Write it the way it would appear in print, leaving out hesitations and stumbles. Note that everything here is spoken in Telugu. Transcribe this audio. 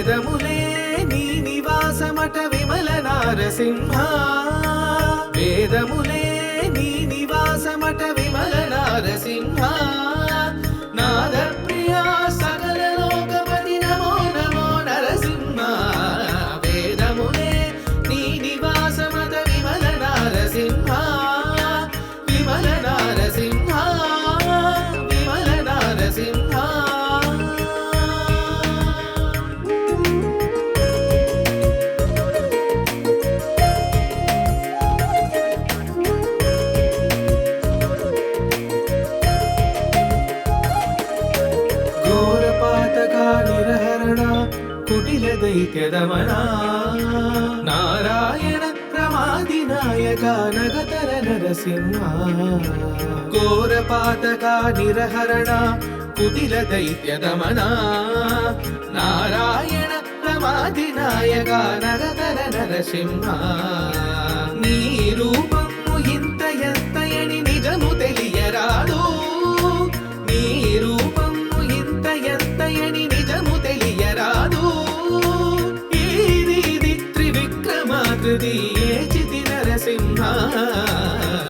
వేదములే నీ నివాసమట విమల నారసింహ వేదములే నీ నివాసమట విమల నారసింహ నాద ప్రియా సకల లోకపతి నమో నమో నరసింహ వేదములే నీ నివాసమట విమల నారసింహ విమల నారసింహ విమల నారసింహ నిరహరణ కుటిల దైత్యదమన నారాయణ ప్రమాదినాయక నగతర నరసింహ ఘోరపాతక నిరహరణ కుటిల దైత్యదమన నారాయణ ప్రమాదినాయక నగతర నరసింహ నీ రూపము ఇంత ఎత్తయని నిజము తెలియరాదు నీ రూపము ఇంత ఎత్తయని నిజము తెలియరాదు ఇది త్రివిక్రమాకృతి